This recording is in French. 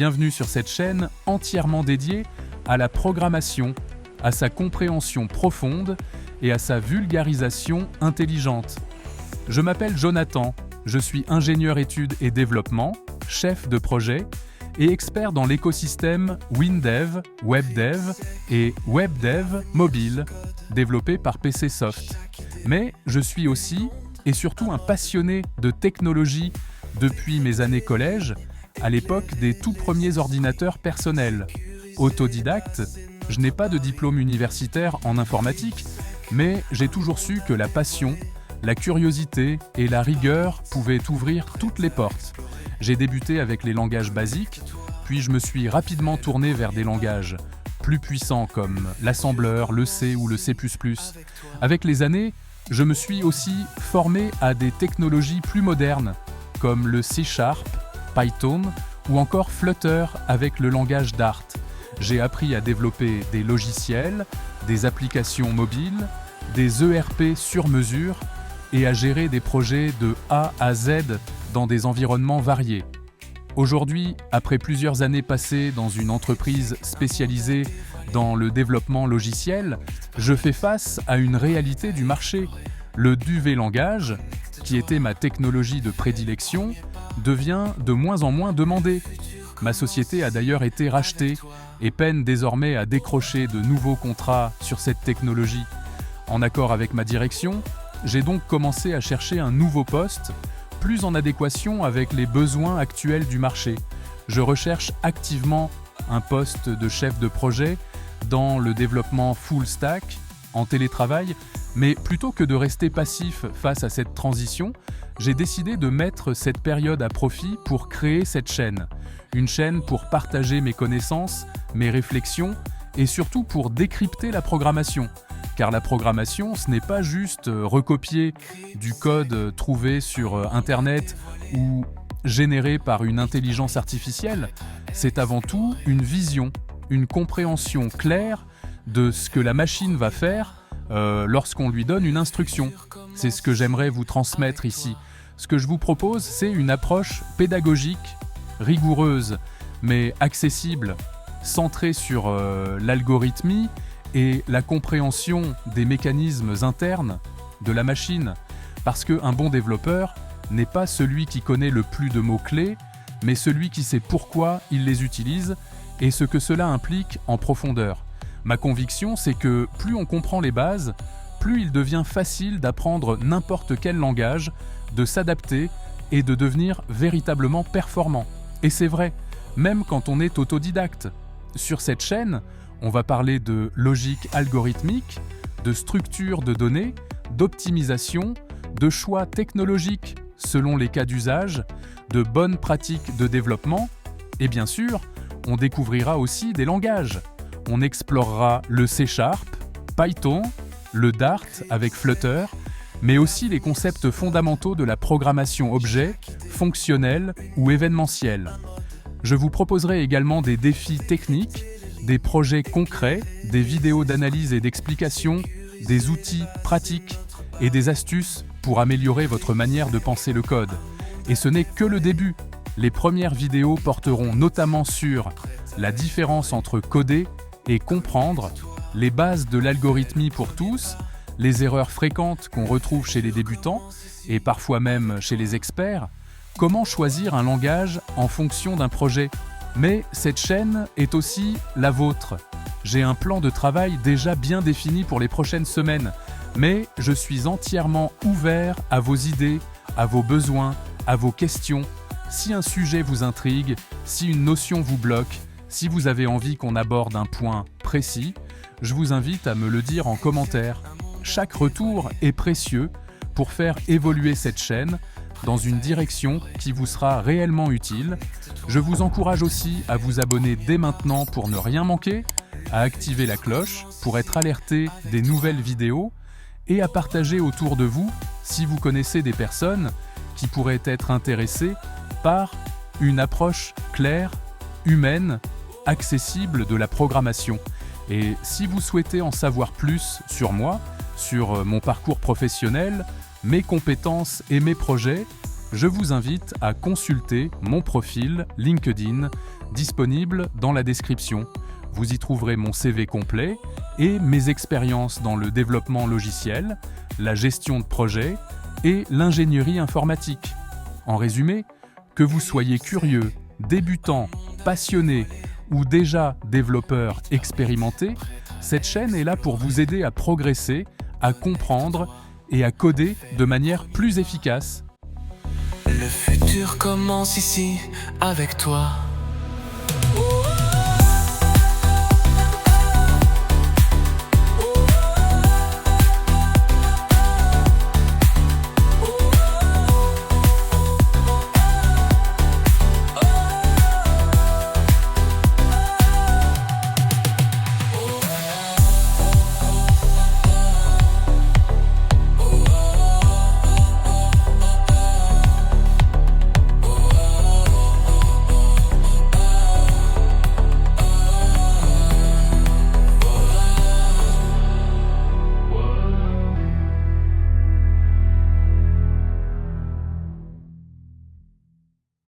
Bienvenue sur cette chaîne entièrement dédiée à la programmation, à sa compréhension profonde et à sa vulgarisation intelligente. Je m'appelle Jonathan, je suis ingénieur études et développement, chef de projet et expert dans l'écosystème WinDev, WebDev et WebDev mobile, développé par PCsoft. Mais je suis aussi et surtout un passionné de technologie depuis mes années collège, à l'époque des tout premiers ordinateurs personnels. Autodidacte, je n'ai pas de diplôme universitaire en informatique, mais j'ai toujours su que la passion, la curiosité et la rigueur pouvaient ouvrir toutes les portes. J'ai débuté avec les langages basiques, puis je me suis rapidement tourné vers des langages plus puissants comme l'assembleur, le C ou le C++. Avec les années, je me suis aussi formé à des technologies plus modernes, comme le C#, Python ou encore Flutter avec le langage Dart. J'ai appris à développer des logiciels, des applications mobiles, des ERP sur mesure et à gérer des projets de A à Z dans des environnements variés. Aujourd'hui, après plusieurs années passées dans une entreprise spécialisée dans le développement logiciel, je fais face à une réalité du marché. Le Duvet langage, qui était ma technologie de prédilection, devient de moins en moins demandé. Ma société a d'ailleurs été rachetée et peine désormais à décrocher de nouveaux contrats sur cette technologie. En accord avec ma direction, j'ai donc commencé à chercher un nouveau poste, plus en adéquation avec les besoins actuels du marché. Je recherche activement un poste de chef de projet dans le développement full stack, en télétravail, mais plutôt que de rester passif face à cette transition, j'ai décidé de mettre cette période à profit pour créer cette chaîne. Une chaîne pour partager mes connaissances, mes réflexions et surtout pour décrypter la programmation. Car la programmation, ce n'est pas juste recopier du code trouvé sur Internet ou généré par une intelligence artificielle, c'est avant tout une vision, une compréhension claire de ce que la machine va faire lorsqu'on lui donne une instruction. C'est ce que j'aimerais vous transmettre ici. Ce que je vous propose, c'est une approche pédagogique, rigoureuse, mais accessible, centrée sur l'algorithmie et la compréhension des mécanismes internes de la machine. Parce qu'un bon développeur n'est pas celui qui connaît le plus de mots-clés, mais celui qui sait pourquoi il les utilise et ce que cela implique en profondeur. Ma conviction, c'est que plus on comprend les bases, plus il devient facile d'apprendre n'importe quel langage, de s'adapter et de devenir véritablement performant. Et c'est vrai, même quand on est autodidacte. Sur cette chaîne, on va parler de logique algorithmique, de structure de données, d'optimisation, de choix technologiques selon les cas d'usage, de bonnes pratiques de développement, et bien sûr, on découvrira aussi des langages. On explorera le C#, Python, le Dart avec Flutter, mais aussi les concepts fondamentaux de la programmation objet, fonctionnelle ou événementielle. Je vous proposerai également des défis techniques, des projets concrets, des vidéos d'analyse et d'explication, des outils pratiques et des astuces pour améliorer votre manière de penser le code. Et ce n'est que le début. Les premières vidéos porteront notamment sur la différence entre coder et comprendre, les bases de l'algorithmie pour tous, les erreurs fréquentes qu'on retrouve chez les débutants et parfois même chez les experts, comment choisir un langage en fonction d'un projet. Mais cette chaîne est aussi la vôtre. J'ai un plan de travail déjà bien défini pour les prochaines semaines, mais je suis entièrement ouvert à vos idées, à vos besoins, à vos questions. Si un sujet vous intrigue, si une notion vous bloque, si vous avez envie qu'on aborde un point précis, je vous invite à me le dire en commentaire. Chaque retour est précieux pour faire évoluer cette chaîne dans une direction qui vous sera réellement utile. Je vous encourage aussi à vous abonner dès maintenant pour ne rien manquer, à activer la cloche pour être alerté des nouvelles vidéos et à partager autour de vous si vous connaissez des personnes qui pourraient être intéressées par une approche claire, humaine, accessible de la programmation. Et si vous souhaitez en savoir plus sur moi, sur mon parcours professionnel, mes compétences et mes projets, je vous invite à consulter mon profil LinkedIn disponible dans la description. Vous y trouverez mon CV complet et mes expériences dans le développement logiciel, la gestion de projet et l'ingénierie informatique. En résumé, que vous soyez curieux, débutant, passionné ou déjà développeur expérimenté, cette chaîne est là pour vous aider à progresser, à comprendre et à coder de manière plus efficace. Le futur commence ici avec toi.